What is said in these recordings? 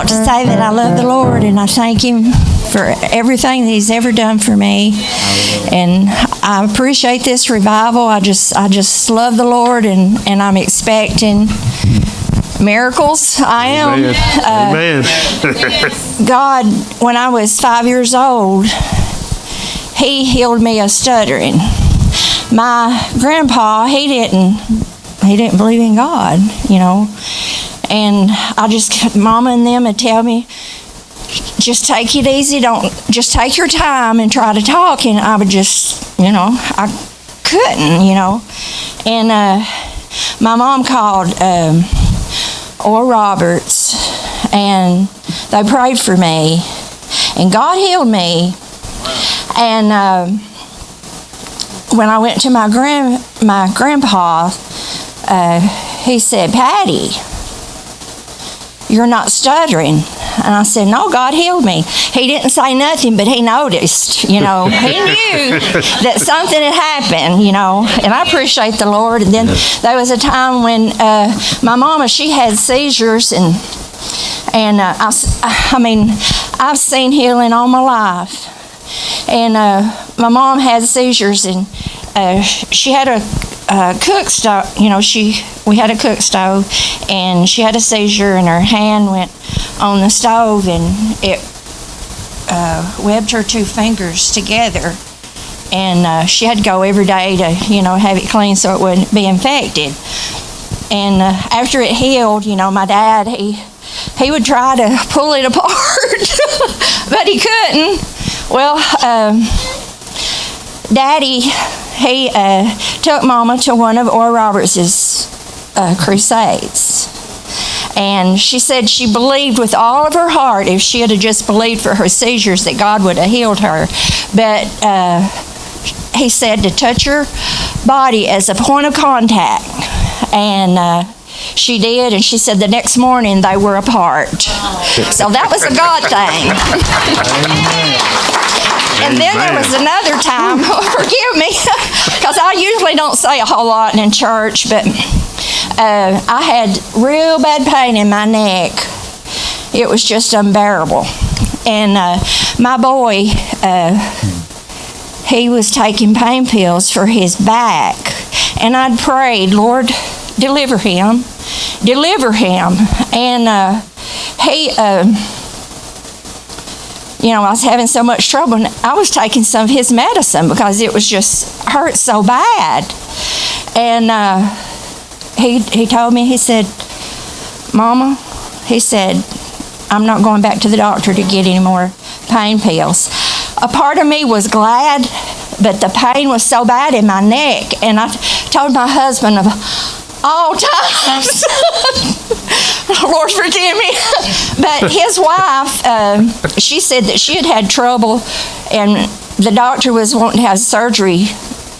want to say that I love the Lord and I thank Him for everything that He's ever done for me. And I appreciate this revival. I just love the Lord, and I'm expecting miracles. I am. Amen. God, when I was 5 years old, He healed me of stuttering. My grandpa, he didn't believe in God, And Mama and them would tell me, just take it easy, just take your time and try to talk. And I would I couldn't, And my mom called Oral Roberts, and they prayed for me, and God healed me. And when I went to my grandpa, he said, "Patty, you're not stuttering." And I said, "No, God healed me." He didn't say nothing, but he noticed, He knew that something had happened, And I appreciate the Lord. And then there was a time when my mama, she had seizures, and I've seen healing all my life. And my mom had seizures, and she had a cook stove. We had a cook stove, and she had a seizure, and her hand went on the stove, and it webbed her two fingers together, and she had to go every day to have it cleaned so it wouldn't be infected. And after it healed, my dad, he would try to pull it apart, but he couldn't. Well, Daddy, he took Mama to one of Oral Roberts' crusades. And she said she believed with all of her heart, if she had just believed for her seizures, that God would have healed her. But he said to touch her body as a point of contact. And she did, and she said the next morning they were apart. So that was a God thing. And then there was another time, forgive me, because I usually don't say a whole lot in church, but I had real bad pain in my neck. It was just unbearable. And my boy, he was taking pain pills for his back. And I'd prayed, "Lord, deliver him. Deliver him." And I was having so much trouble, and I was taking some of his medicine because it was just hurt so bad. And he told me, he said, "Mama," he said, "I'm not going back to the doctor to get any more pain pills." A part of me was glad, but the pain was so bad in my neck. And I told my husband of all times, Lord forgive me, but his wife, she said that she had had trouble, and the doctor was wanting to have surgery.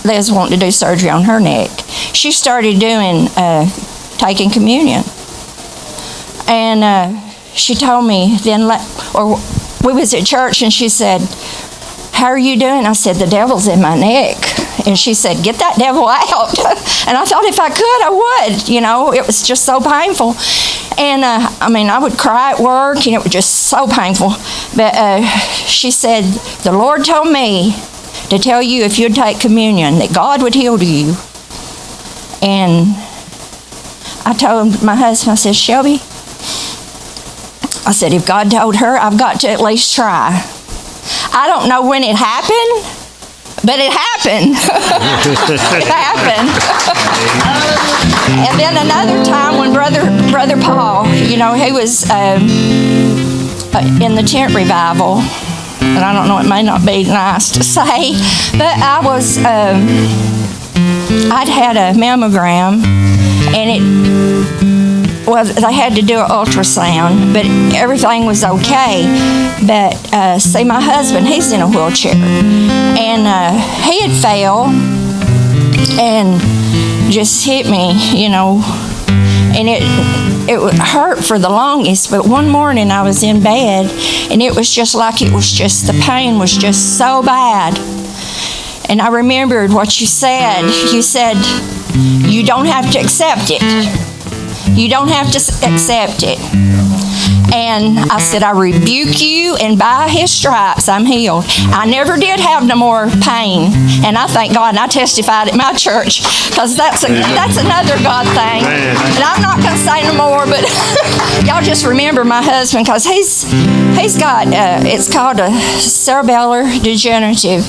They was wanting to do surgery on her neck. She started doing taking communion, and she told me then, we was at church, and she said, "How are you doing?" I said, "The devil's in my neck." And she said, "Get that devil out." And I thought if I could, I would. It was just so painful. And I would cry at work, and it was just so painful. But she said, "The Lord told me to tell you, if you'd take communion, that God would heal you." And I told my husband, I said, "Shelby," I said, "if God told her, I've got to at least try." I don't know when it happened, but it happened. It happened. And then another time when Brother Paul, he was in the tent revival, and I don't know, it may not be nice to say, but I'd had a mammogram, and they had to do an ultrasound, but everything was okay. But see, my husband, he's in a wheelchair, and he had fell and just hit me, and it hurt for the longest. But one morning I was in bed, and it was just like the pain was just so bad. And I remembered what you said. You said, "You don't have to accept it. You don't have to accept it." And I said, I rebuke you, and by his stripes I'm healed. I never did have no more pain. And I thank God, and I testified at my church, because that's another God thing. And I'm not going to say no more, but y'all just remember my husband, because he's got, it's called a cerebellar degenerative.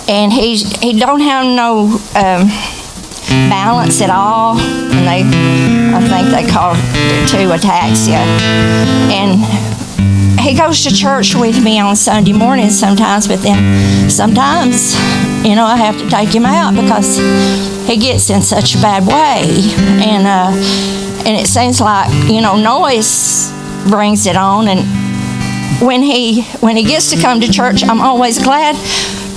And he don't have no balance at all, and I think they call it too ataxia. And he goes to church with me on Sunday mornings sometimes, but then sometimes, I have to take him out because he gets in such a bad way. And it seems like, noise brings it on. And when he gets to come to church, I'm always glad.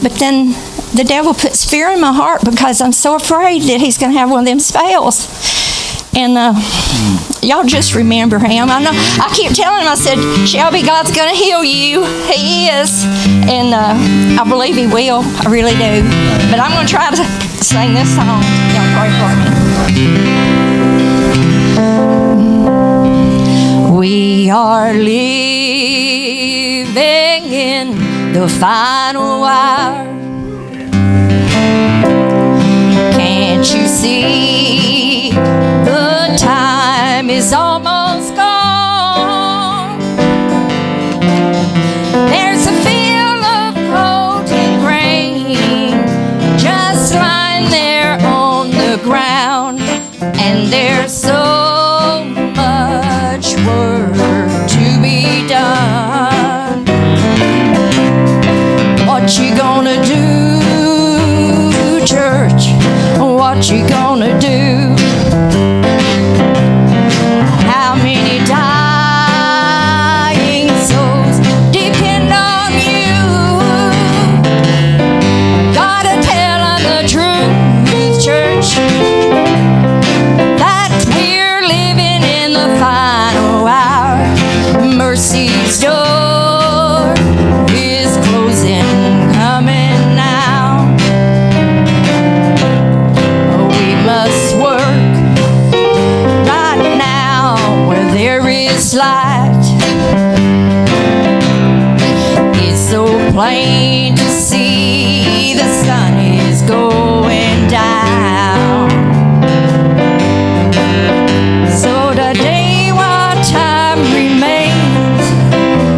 But then the devil puts fear in my heart because I'm so afraid that he's going to have one of them spells. And y'all just remember him. I know I keep telling him, I said, Shelby, God's going to heal you. He is. And I believe he will. I really do. But I'm going to try to sing this song. Y'all pray for me. We are living in the final hour. Can't you see the time is almost gone? There's a field of golden grain just lying there on the ground, and there's so much work to be done. What you gonna do, church? What you gonna do? How many dying souls depend on you? Gotta tell them the truth, church, that we're living in the final hour. Mercy's door is closing. Light. It's so plain to see the sun is going down. So today while time remains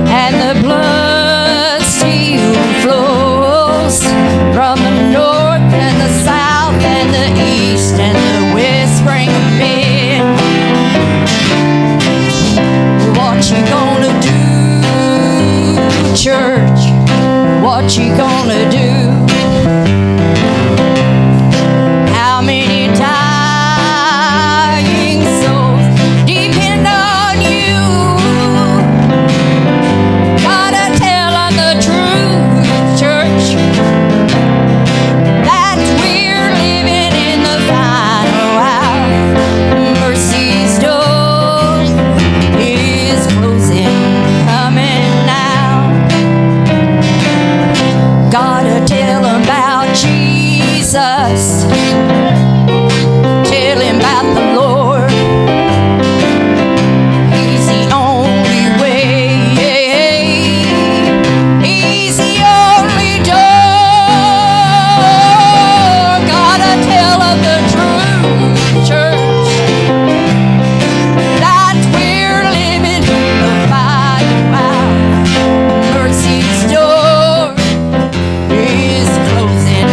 and the blood still flows from the north and the south and the east and the west spring wind, what you gonna do, church? What you gonna do? How many dying souls depend on you? Gotta tell them the truth, church, that we're living in the final hour. Mercy's door is closing, coming now. Gotta tell them about Jesus. Tell him about the Lord. He's the only way. He's the only door. Gotta tell them the truth, church, that we're living the final hour. Mercy's door is closing,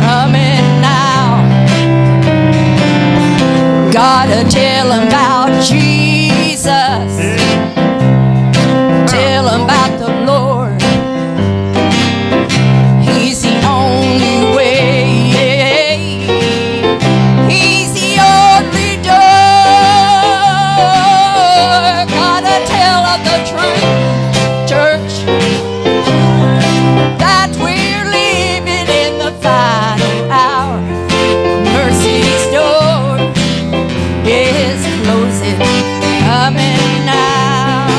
coming now. Gotta tell them about Jesus. Tell them about the Lord. He's the only way. He's the only door. Gotta tell them the truth, church, that we're living in the final hour. Mercy's door is closing, coming now.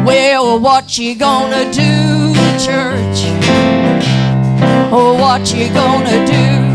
Well, what you gonna do, church? Oh, what you gonna do?